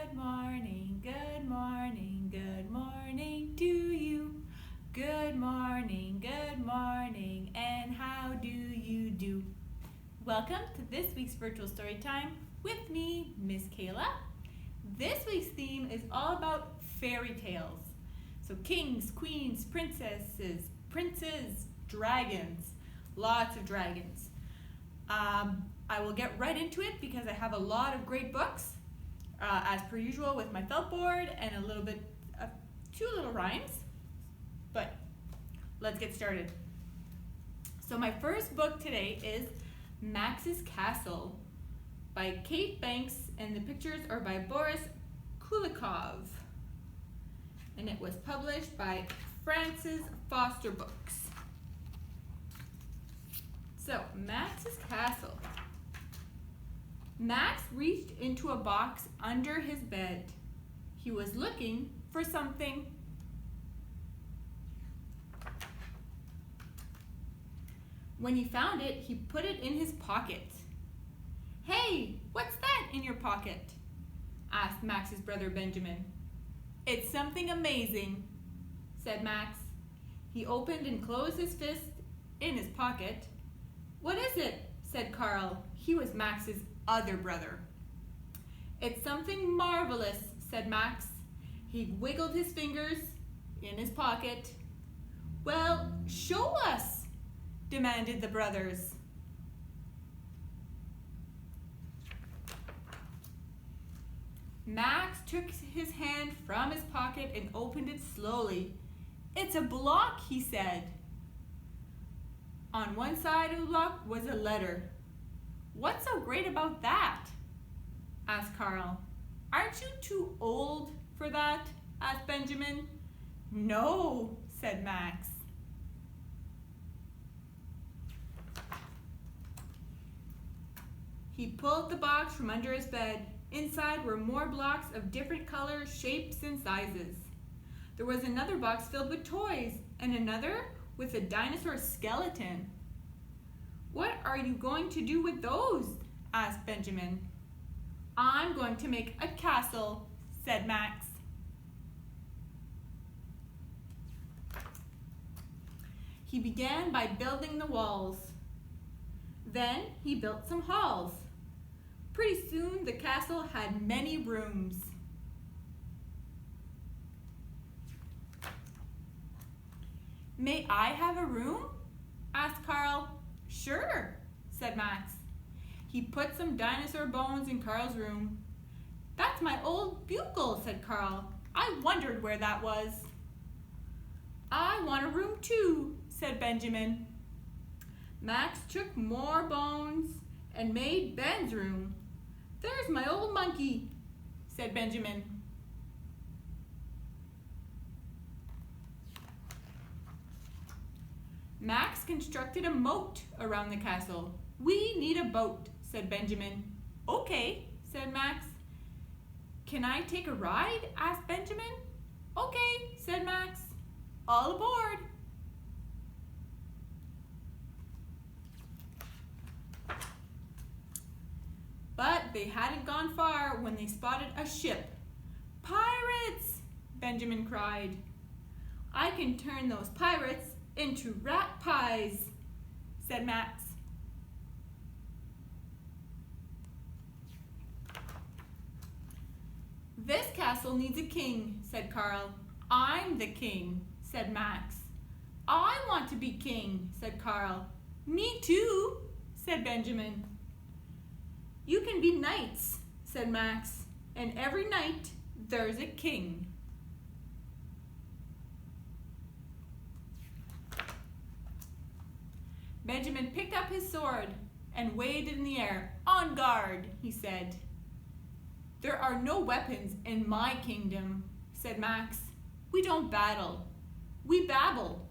good morning to you. Good morning, and how do you do? Welcome to this week's virtual story time with me, Miss Kayla. This week's theme is all about fairy tales. So kings, queens, princesses, princes, dragons, lots of dragons. I will get right into it because I have a lot of great books, as per usual, with my felt board and two little rhymes. But let's get started. So my first book today is Max's Castle by Kate Banks, and the pictures are by Boris Kulikov. And it was published by Francis Foster Books. So, Max's Castle. Max reached into a box under his bed. He was looking for something. When he found it, he put it in his pocket. "Hey, what's that in your pocket?" asked Max's brother Benjamin. "It's something amazing," said Max. He opened and closed his fist in his pocket. "What is it?" said Carl. He was Max's other brother. "It's something marvelous," said Max. He wiggled his fingers in his pocket. "Well, show us," demanded the brothers. Max took his hand from his pocket and opened it slowly. "It's a block," he said. On one side of the block was a letter. "What's so great about that?" asked Carl. "Aren't you too old for that?" asked Benjamin. "No," said Max. He pulled the box from under his bed. Inside were more blocks of different colors, shapes, and sizes. There was another box filled with toys, and another with a dinosaur skeleton. "What are you going to do with those?" asked Benjamin. "I'm going to make a castle," said Max. He began by building the walls. Then he built some halls. Pretty soon the castle had many rooms. "May I have a room?" asked Carl. "Sure," said Max. He put some dinosaur bones in Carl's room. "That's my old bugle," said Carl. "I wondered where that was." "I want a room too," said Benjamin. Max took more bones and made Ben's room. "There's my old monkey," said Benjamin. Max constructed a moat around the castle. "We need a boat," said Benjamin. "Okay," said Max. "Can I take a ride?" asked Benjamin. "Okay," said Max. "All aboard." But they hadn't gone far when they spotted a ship. "Pirates!" Benjamin cried. "I can turn those pirates into rat pies," said Max. "This castle needs a king," said Carl. "I'm the king," said Max. "I want to be king," said Carl. "Me too," said Benjamin. "You can be knights," said Max, "and every night there's a king." Benjamin picked up his sword and waved it in the air. "On guard," he said. "There are no weapons in my kingdom," said Max. "We don't battle. We babble.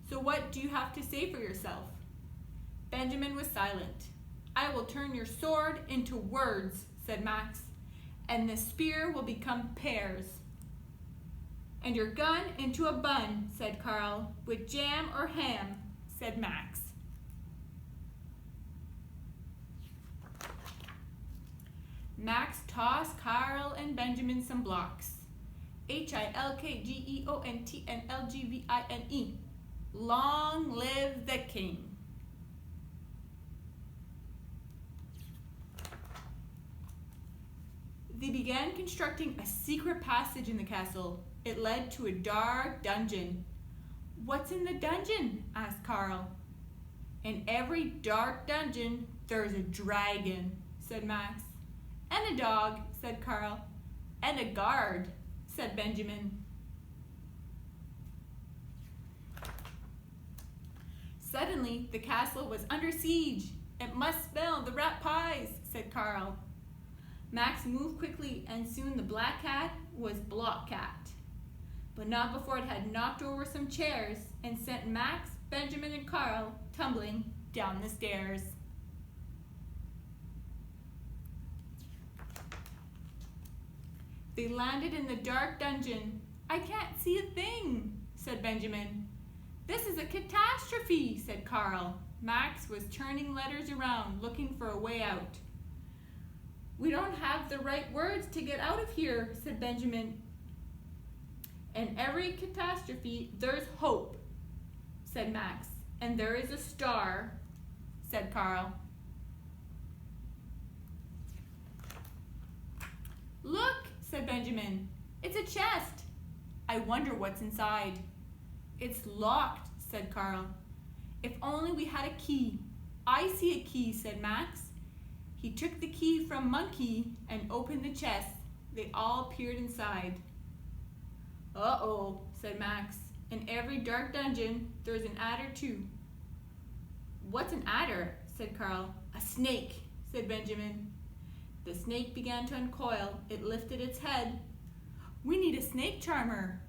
So what do you have to say for yourself?" Benjamin was silent. "I will turn your sword into words," said Max, "and the spear will become pears." "And your gun into a bun," said Carl. "With jam or ham," said Max. Max tossed Carl and Benjamin some blocks. Hilkegeontlgvine. Long live the king. They began constructing a secret passage in the castle. It led to a dark dungeon. "What's in the dungeon?" asked Carl. "In every dark dungeon, there's a dragon," said Max. "And a dog," said Carl. "And a guard," said Benjamin. Suddenly, the castle was under siege. "It must smell the rat pies," said Carl. Max moved quickly, and soon the black cat was Block Cat. But not before it had knocked over some chairs and sent Max, Benjamin, and Carl tumbling down the stairs. They landed in the dark dungeon. "I can't see a thing," said Benjamin. "This is a catastrophe," said Carl. Max was turning letters around, looking for a way out. "We don't have the right words to get out of here," said Benjamin. "In every catastrophe, there's hope," said Max. "And there is a star," said Carl. "Look," said Benjamin. "It's a chest. I wonder what's inside." "It's locked," said Carl. "If only we had a key." "I see a key," said Max. He took the key from Monkey and opened the chest. They all peered inside. "Uh-oh," said Max. "In every dark dungeon, there's an adder too." "What's an adder?" said Carl. "A snake," said Benjamin. The snake began to uncoil. It lifted its head. "We need a snake charmer,"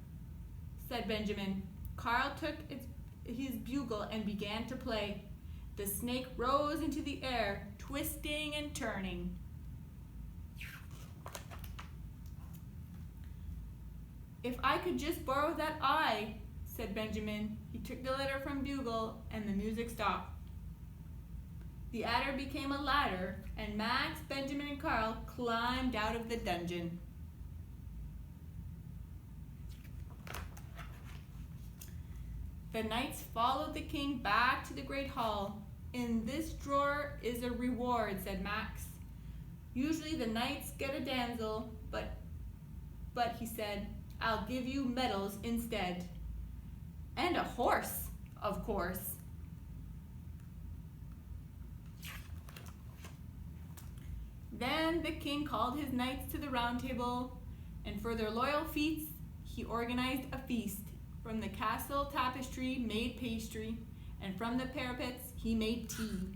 said Benjamin. Carl took his bugle and began to play. The snake rose into the air, twisting and turning. "If I could just borrow that eye," said Benjamin. He took the letter from Bugle, and the music stopped. The adder became a ladder, and Max, Benjamin, and Carl climbed out of the dungeon. The knights followed the king back to the great hall. "In this drawer is a reward," said Max. "Usually the knights get a damsel, but he said, I'll give you medals instead. And a horse, of course." Then the king called his knights to the round table, and for their loyal feats, he organized a feast. From the castle tapestry made pastry, and from the parapets he made tea.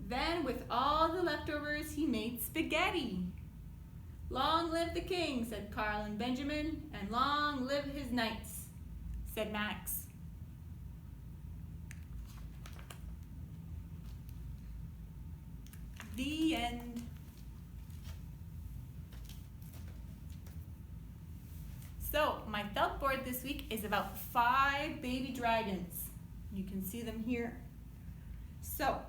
Then with all the leftovers he made spaghetti. "Long live the king," said Carl and Benjamin, "and long live his knights," said Max. The end. So, my felt board this week is about 5 baby dragons. You can see them here. So,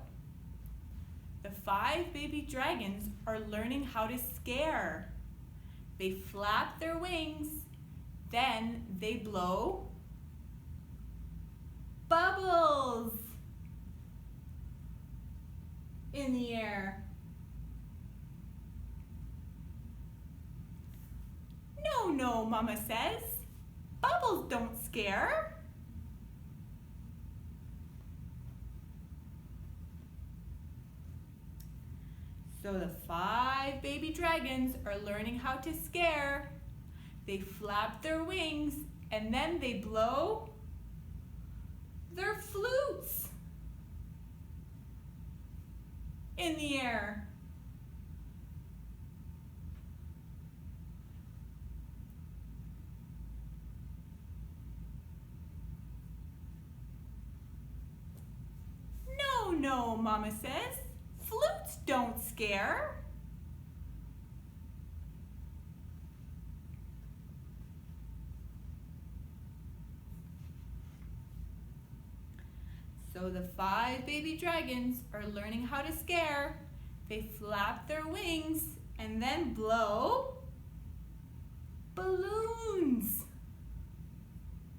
the 5 baby dragons are learning how to scare. They flap their wings, then they blow bubbles in the air. No, Mama says. Bubbles don't scare. So the 5 baby dragons are learning how to scare. They flap their wings and then they blow their flutes in the air. No, Mama says. Flutes don't scare. So the 5 baby dragons are learning how to scare. They flap their wings and then blow balloons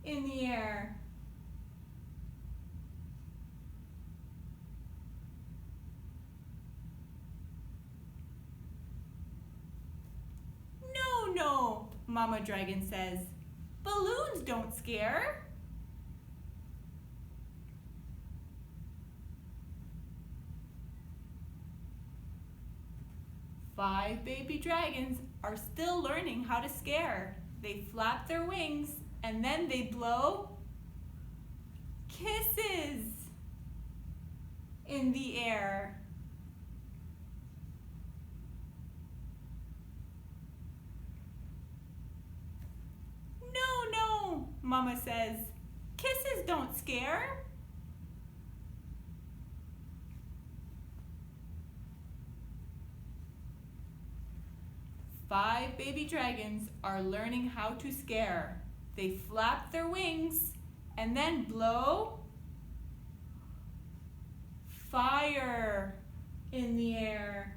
in the air. No, no, Mama Dragon says. Balloons don't scare. Five baby dragons are still learning how to scare. They flap their wings and then they blow kisses in the air. No, no, Mama says. Kisses don't scare. Five baby dragons are learning how to scare. They flap their wings and then blow fire in the air.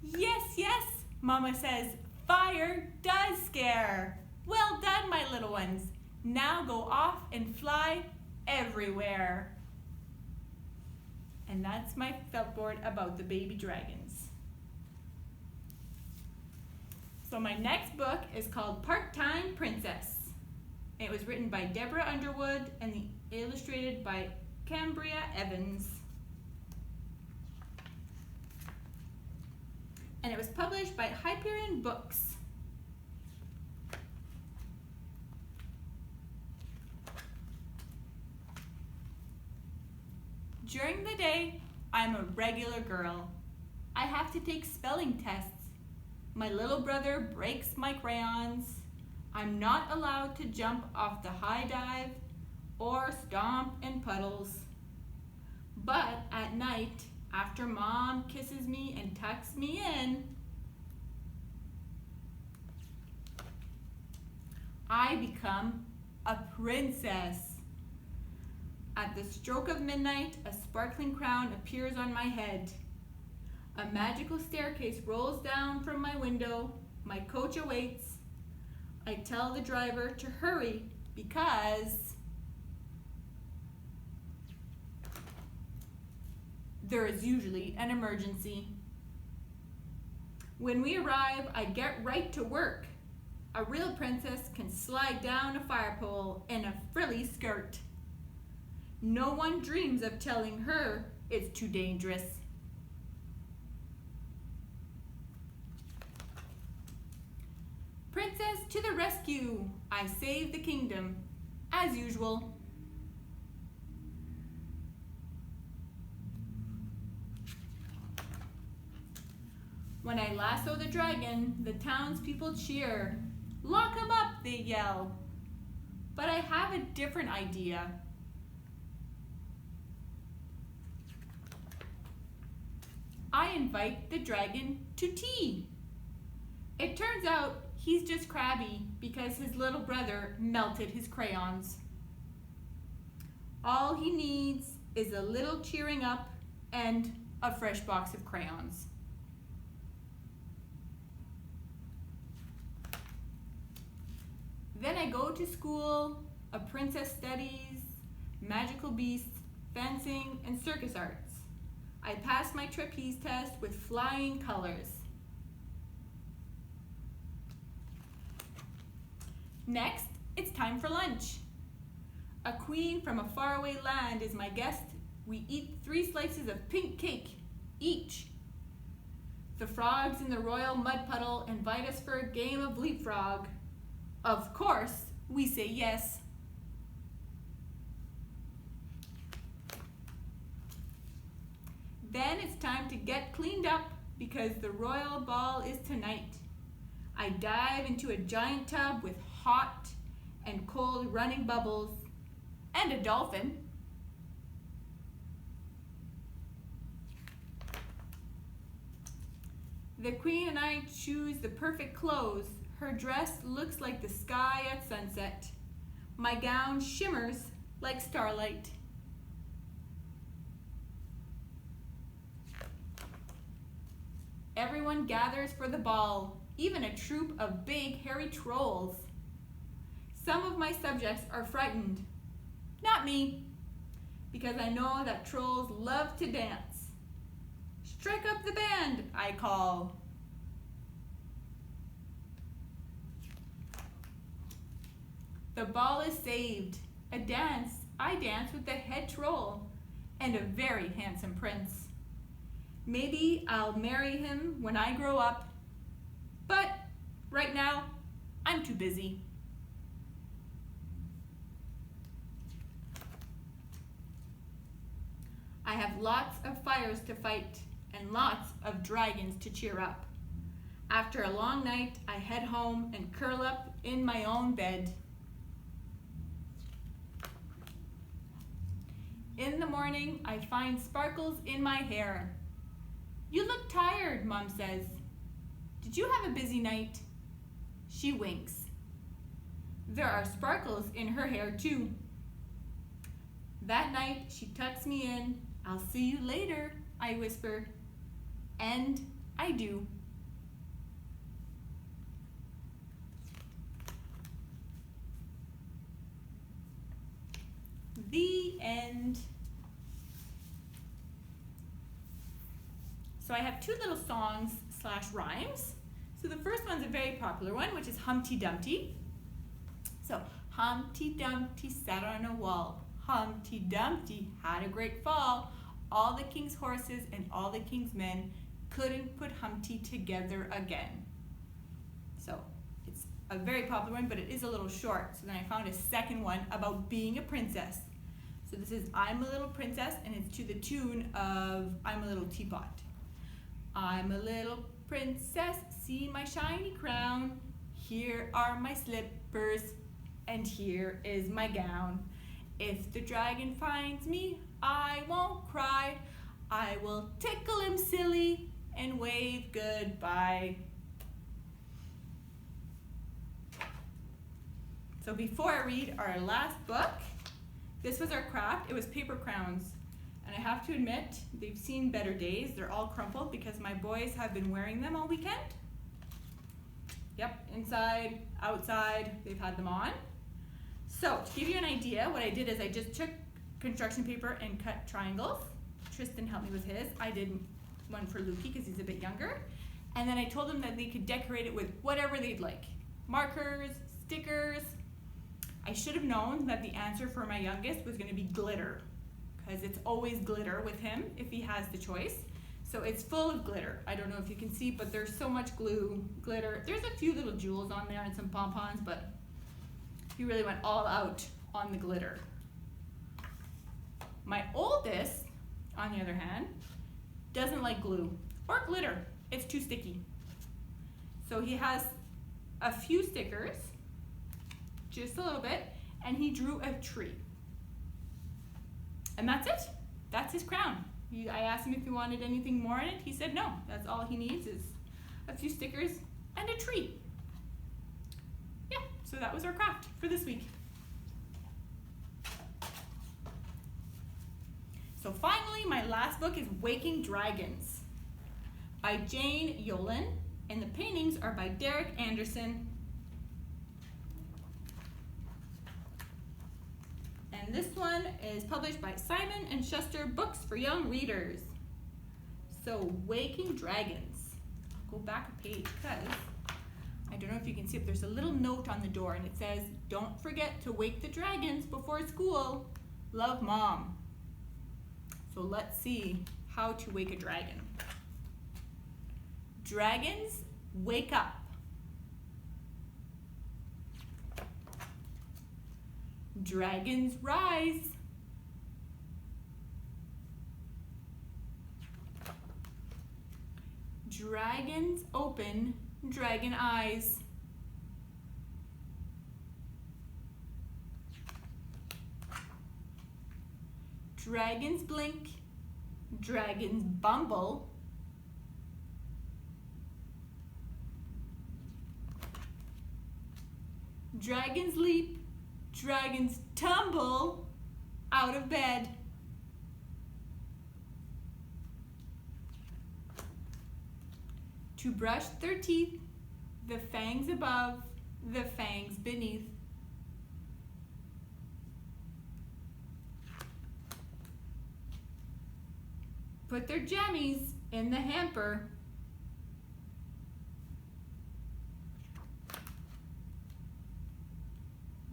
Yes, yes, Mama says, fire does scare. Well done, my little ones. Now go off and fly everywhere. And that's my felt board about the baby dragons. So my next book is called Part-Time Princess. It was written by Deborah Underwood and illustrated by Cambria Evans. And it was published by Hyperion Books. During the day, I'm a regular girl. I have to take spelling tests. My little brother breaks my crayons. I'm not allowed to jump off the high dive or stomp in puddles. But at night, after Mom kisses me and tucks me in, I become a princess. At the stroke of midnight, a sparkling crown appears on my head. A magical staircase rolls down from my window. My coach awaits. I tell the driver to hurry because there is usually an emergency. When we arrive, I get right to work. A real princess can slide down a fire pole in a frilly skirt. No one dreams of telling her it's too dangerous. Princess to the rescue! I save the kingdom, as usual. When I lasso the dragon, the townspeople cheer. Lock him up, they yell. But I have a different idea. I invite the dragon to tea. It turns out he's just crabby because his little brother melted his crayons. All he needs is a little cheering up and a fresh box of crayons. Then I go to school. A princess studies magical beasts, fencing, and circus arts. I pass my trapeze test with flying colors. Next, it's time for lunch. A queen from a faraway land is my guest. We eat 3 slices of pink cake each. The frogs in the royal mud puddle invite us for a game of leapfrog. Of course, we say yes. Then it's time to get cleaned up because the royal ball is tonight. I dive into a giant tub with hot and cold running bubbles and a dolphin. The queen and I choose the perfect clothes. Her dress looks like the sky at sunset. My gown shimmers like starlight. Everyone gathers for the ball, even a troop of big hairy trolls. Some of my subjects are frightened. Not me, because I know that trolls love to dance. Strike up the band, I call. The ball is saved. A dance, I dance with the head troll and a very handsome prince. Maybe I'll marry him when I grow up, but right now, I'm too busy. I have lots of fires to fight and lots of dragons to cheer up. After a long night, I head home and curl up in my own bed. In the morning, I find sparkles in my hair. You look tired, Mom says. Did you have a busy night? She winks. There are sparkles in her hair too. That night, she tucks me in. I'll see you later, I whisper. And I do. The end. So I have two little songs / rhymes. So the first one's a very popular one, which is Humpty Dumpty. So Humpty Dumpty sat on a wall. Humpty Dumpty had a great fall. All the king's horses and all the king's men couldn't put Humpty together again. So it's a very popular one, but it is a little short. So then I found a second one about being a princess. So this is I'm a Little Princess, and it's to the tune of I'm a Little Teapot. I'm a little princess, see my shiny crown. Here are my slippers, and here is my gown. If the dragon finds me, I won't cry. I will tickle him silly and wave goodbye. So before I read our last book, this was our craft. It was paper crowns. And I have to admit, they've seen better days. They're all crumpled because my boys have been wearing them all weekend. Yep, inside, outside, they've had them on. So to give you an idea, what I did is I just took construction paper and cut triangles. Tristan helped me with his. I did one for Lukey because he's a bit younger. And then I told them that they could decorate it with whatever they'd like. Markers, stickers. I should have known that the answer for my youngest was going to be glitter, because it's always glitter with him if he has the choice. So it's full of glitter. I don't know if you can see, but there's so much glue, glitter. There's a few little jewels on there and some pom-poms, but he really went all out on the glitter. My oldest, on the other hand, doesn't like glue or glitter. It's too sticky. So he has a few stickers, just a little bit, and he drew a tree. And that's it. That's his crown. I asked him if he wanted anything more in it. He said no. That's all he needs is a few stickers and a tree. Yeah, so that was our craft for this week. So finally, my last book is Waking Dragons by Jane Yolen, and the paintings are by Derek Anderson. And this one is published by Simon & Schuster Books for Young Readers. So, Waking Dragons. I'll go back a page because I don't know if you can see it. There's a little note on the door and it says, "Don't forget to wake the dragons before school. Love, Mom." So let's see how to wake a dragon. Dragons, wake up. Dragons, rise. Dragons, open dragon eyes. Dragons blink, dragons bumble. Dragons leap, dragons tumble out of bed. To brush their teeth, the fangs above, the fangs beneath. Put their jammies in the hamper.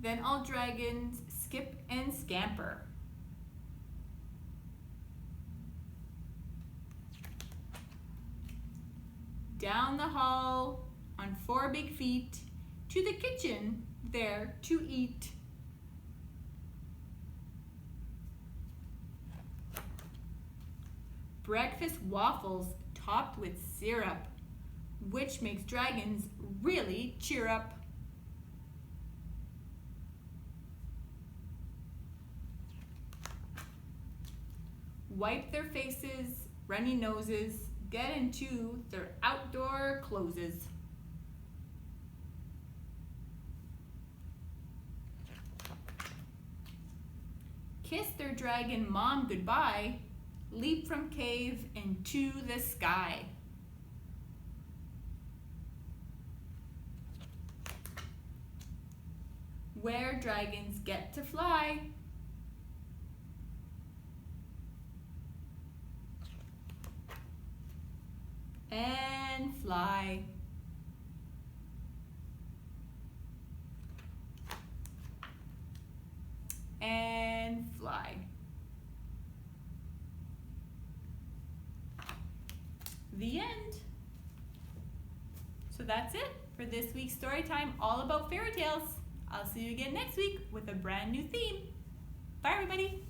Then all dragons skip and scamper. Down the hall on 4 big feet to the kitchen there to eat. Breakfast waffles topped with syrup, which makes dragons really cheer up. Wipe their faces, runny noses, get into their outdoor clothes. Kiss their dragon mom goodbye, leap from cave into the sky. Where dragons get to fly. And fly. And fly. The end. So that's it for this week's story time, all about fairy tales. I'll see you again next week with a brand new theme. Bye, everybody.